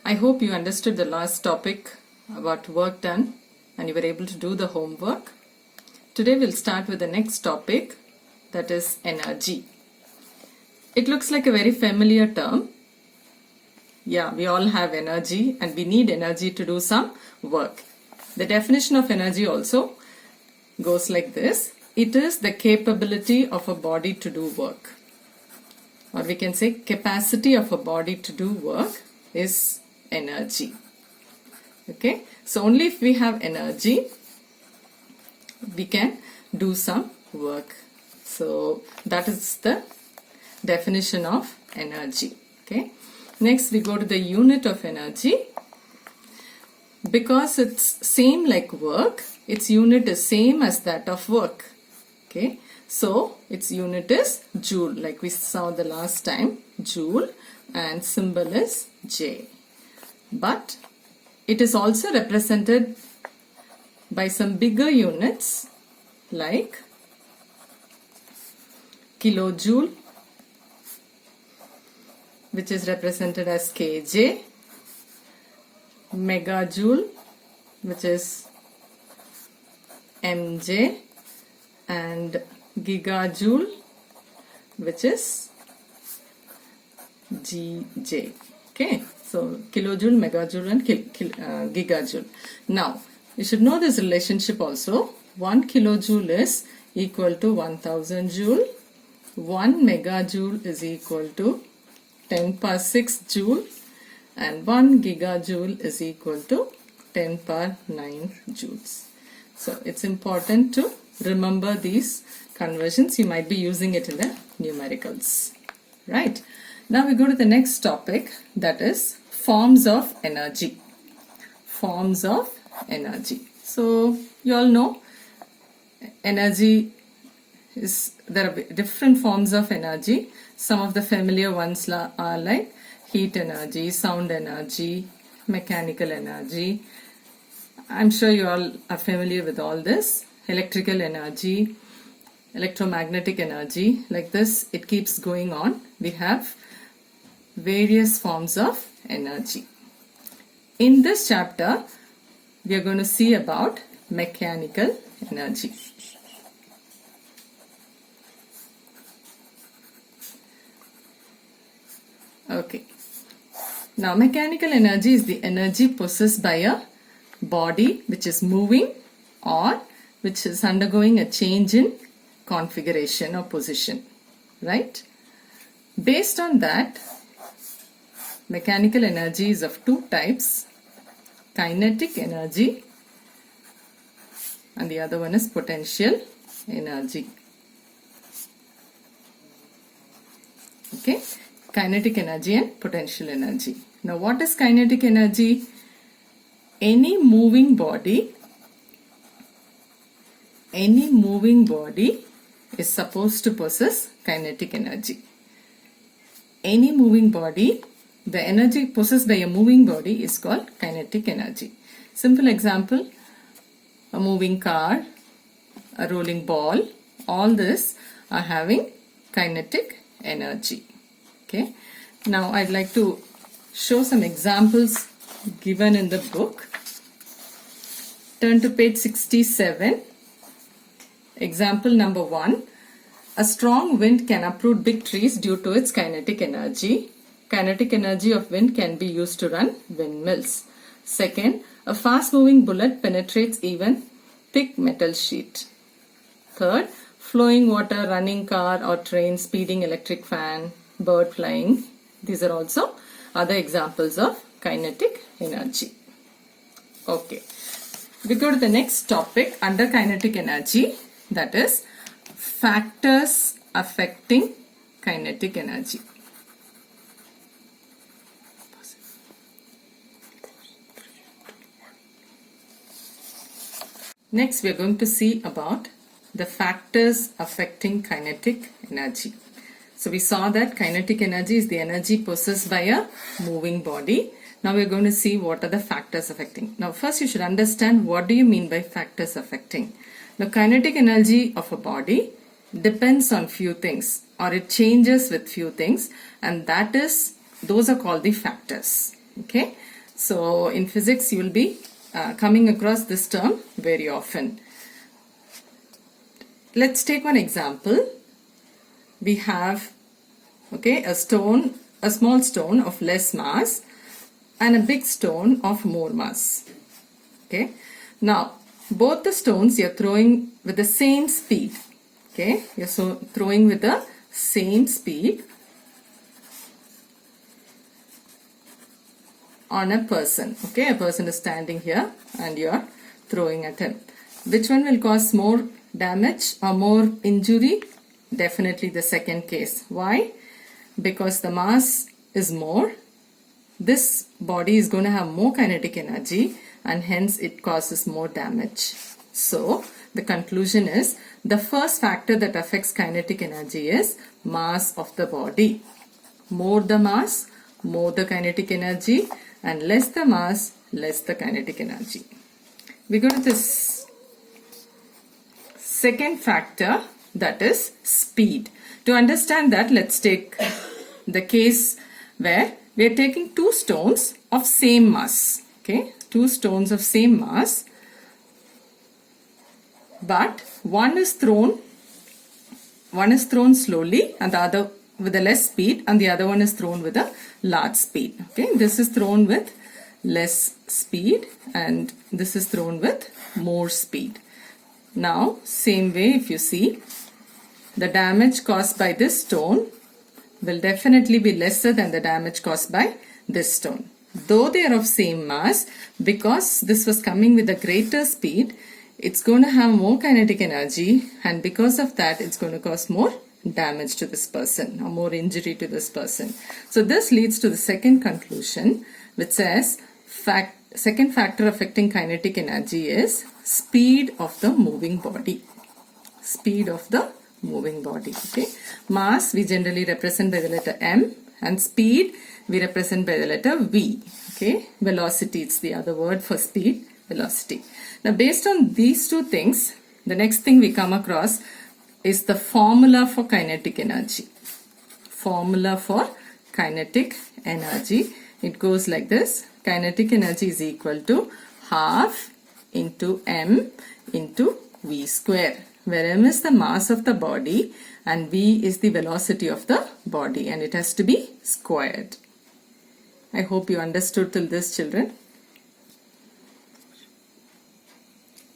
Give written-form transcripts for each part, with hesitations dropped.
I hope you understood the last topic about work done and you were able to do the homework. Today we'll start with the next topic, that is energy. It looks like a very familiar term. Yeah, we all have energy and we need energy to do some work. The definition of energy also goes like this. It is the capability of a body to do work. Or we can say capacity of a body to do work is energy. Okay, so only if we have energy we can do some work. So that is the definition of energy. Okay, next we go to the unit of energy. Because it's same like work, its unit is same as that of work. Okay, so its unit is joule, like we saw the last time, joule, and symbol is J. But it is also represented by some bigger units like kilojoule, which is represented as kJ, megajoule, which is mJ, and gigajoule, which is GJ. Okay, so kilojoule, megajoule, and gigajoule. Now, you should know this relationship also. 1 kilojoule is equal to 1000 joule. 1 megajoule is equal to 10 power 6 joule. And 1 gigajoule is equal to 10 power 9 joules. So, it's important to remember these conversions. You might be using it in the numericals. Right. Now we go to the next topic, that is forms of energy. Forms of energy. So you all know energy is, there are different forms of energy. Some of the familiar ones are like heat energy, sound energy, mechanical energy. I'm sure you all are familiar with all this. Electrical energy, electromagnetic energy, like this it keeps going on. We have various forms of energy. In this chapter we are going to see about mechanical energy. Okay. Now mechanical energy is the energy possessed by a body which is moving or which is undergoing a change in configuration or position. Right? Based on that, mechanical energy is of two types, kinetic energy and the other one is potential energy. Okay, kinetic energy and potential energy. Now what is kinetic energy? Any moving body is supposed to possess kinetic energy. Any moving body, the energy possessed by a moving body is called kinetic energy. Simple example, a moving car, a rolling ball, all this are having kinetic energy. Okay. Now I'd like to show some examples given in the book. Turn to page 67. Example number 1. A strong wind can uproot big trees due to its kinetic energy. Kinetic energy of wind can be used to run windmills. Second, a fast-moving bullet penetrates even thick metal sheet. Third, flowing water, running car or train, speeding electric fan, bird flying. These are also other examples of kinetic energy. Okay. We go to the next topic under kinetic energy, that is factors affecting kinetic energy. Next we are going to see about the factors affecting kinetic energy. So we saw that kinetic energy is the energy possessed by a moving body. Now we are going to see what are the factors affecting. Now first you should understand what do you mean by factors affecting. The kinetic energy of a body depends on few things, or it changes with few things, and those are called the factors. Okay. So in physics you will be coming across this term very often. Let's take one example. We have a small stone of less mass and a big stone of more mass. Okay, now both the stones you're throwing with the same speed. Okay, you're throwing with the same speed on a person. Okay, a person is standing here and you're throwing at him. Which one will cause more damage or more injury? Definitely the second case. Why? Because the mass is more. This body is going to have more kinetic energy and hence it causes more damage. So the conclusion is the first factor that affects kinetic energy is mass of the body. More the mass, more the kinetic energy, and less the mass, less the kinetic energy. We go to this second factor, that is speed. To understand that, let's take the case where we are taking two stones of same mass. Okay, two stones of same mass, but one is thrown slowly and the other with a less speed, and the other one is thrown with a large speed. Okay, this is thrown with less speed and this is thrown with more speed. Now same way, if you see, the damage caused by this stone will definitely be lesser than the damage caused by this stone. Though they are of same mass, because this was coming with a greater speed, it's going to have more kinetic energy, and because of that it's going to cause more damage to this person or more injury to this person. So this leads to the second conclusion, which says second factor affecting kinetic energy is speed of the moving body. Speed of the moving body. Okay, mass we generally represent by the letter m, and speed we represent by the letter v. Okay, velocity, it's the other word for speed, velocity. Now based on these two things, the next thing we come across is the formula for kinetic energy. Formula for kinetic energy, it goes like this: kinetic energy is equal to half into m into v square, where m is the mass of the body and v is the velocity of the body, and it has to be squared. I hope you understood till this, children.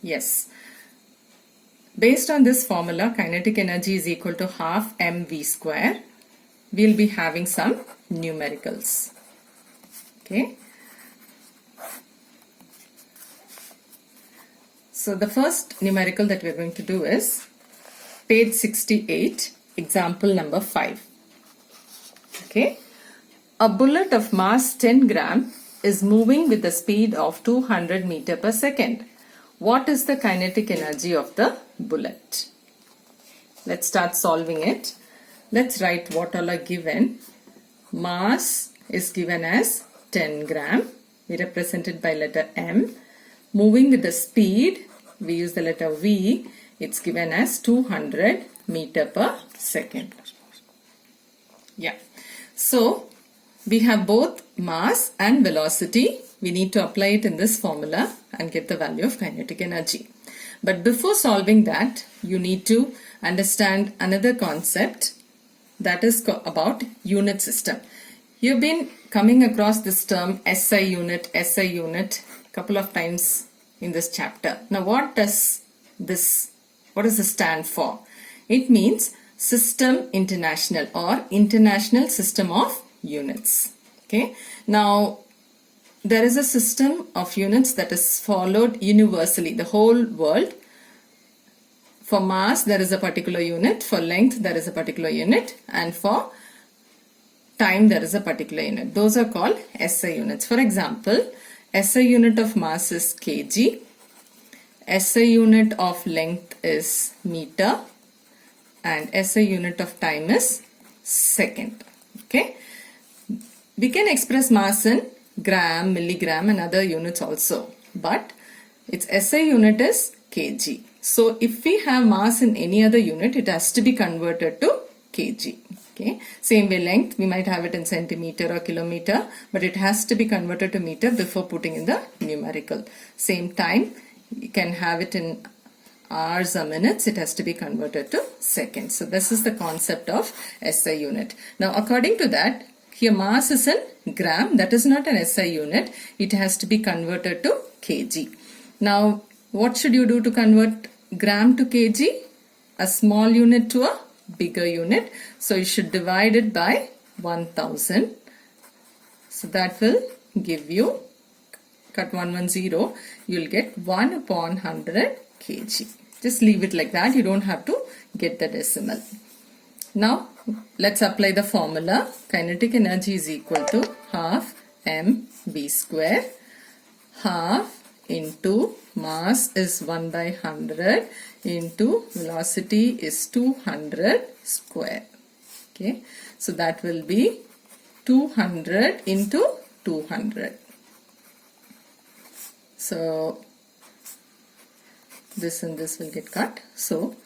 Yes. Based on this formula, kinetic energy is equal to half mv square. We'll be having some numericals. Okay. So the first numerical that we're going to do is page 68, example number 5. Okay. A bullet of mass 10 gram is moving with the speed of 200 meter per second. What is the kinetic energy of the bullet? Let's start solving it. Let's write what all are given. Mass is given as 10 gram. We represent it by letter m. Moving with the speed, we use the letter v. It's given as 200 meter per second. Yeah. So we have both mass and velocity. We need to apply it in this formula and get the value of kinetic energy. But before solving that, you need to understand another concept, that is about unit system. You've been coming across this term SI unit a couple of times in this chapter. Now what does this stand for? It means System International or International System of Units. Okay. Now there is a system of units that is followed universally, the whole world. For mass there is a particular unit, for length there is a particular unit, and for time there is a particular unit. Those are called SI units. For example, SI unit of mass is kg, SI unit of length is meter, and SI unit of time is second. Okay. We can express mass in gram, milligram and other units also, but its SI unit is kg. So if we have mass in any other unit, it has to be converted to kg. Okay, same way length, we might have it in centimeter or kilometer, but it has to be converted to meter before putting in the numerical. Same time, you can have it in hours or minutes, it has to be converted to seconds. So this is the concept of SI unit. Now according to that, here mass is in gram, that is not an SI unit, it has to be converted to kg. Now what should you do to convert gram to kg? A small unit to a bigger unit. So you should divide it by 1000. So that will give you, cut 110, you'll get 1 upon 100 kg. Just leave it like that. You don't have to get the decimal. Now let's apply the formula. Kinetic energy is equal to half mv square. Half into mass is 1 by 100 into velocity is 200 square. Okay, so that will be 200 into 200. So this and this will get cut. So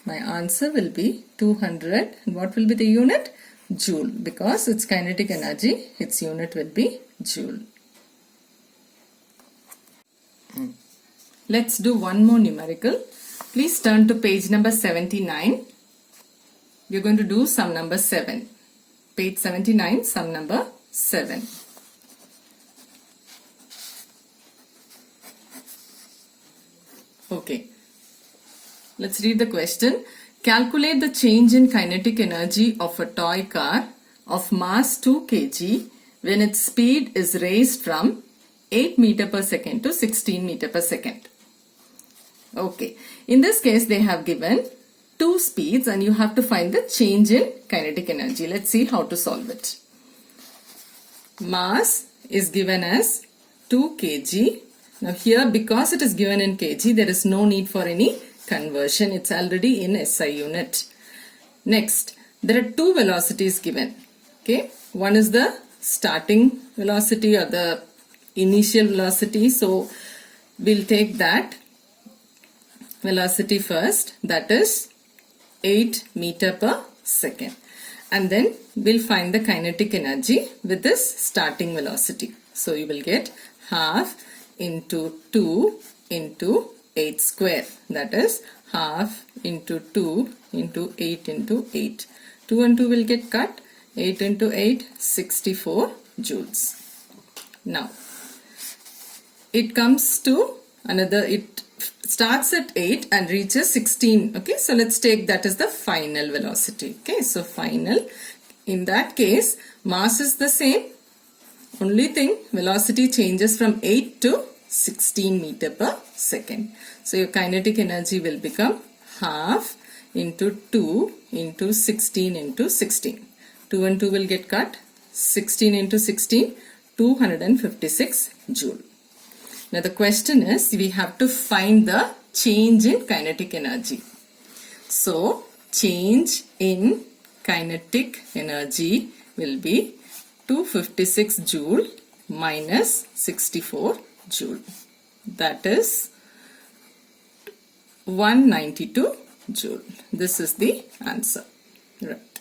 my answer will be 200. And what will be the unit? Joule. Because it's kinetic energy, its unit will be joule. Let's do one more numerical. Please turn to page number 79. We're going to do sum number 7. Page 79, sum number 7. Okay. Let's read the question. Calculate the change in kinetic energy of a toy car of mass 2 kg when its speed is raised from 8 meter per second to 16 meter per second. Okay, in this case they have given two speeds and you have to find the change in kinetic energy. Let's see how to solve it. Mass is given as 2 kg. Now here, because it is given in kg, there is no need for any conversion. It's already in SI unit. Next, there are two velocities given. Okay, one is the starting velocity or the initial velocity. So we'll take that velocity first, that is 8 meter per second, and then we'll find the kinetic energy with this starting velocity. So you will get half into 2 into 8 square, that is half into 2 into 8 into 8. 2 and 2 will get cut. 8 into 8, 64 joules. Now it comes to another, it starts at 8 and reaches 16. Okay, so let's take that as the final velocity. Okay, so final, in that case mass is the same, only thing velocity changes from 8 to 16 meter per second. So your kinetic energy will become half into 2 into 16 into 16. 2 and 2 will get cut. 16 into 16, 256 joule. Now the question is, we have to find the change in kinetic energy. So change in kinetic energy will be 256 joule minus 64 joule. That is 192 joule. This is the answer. Right.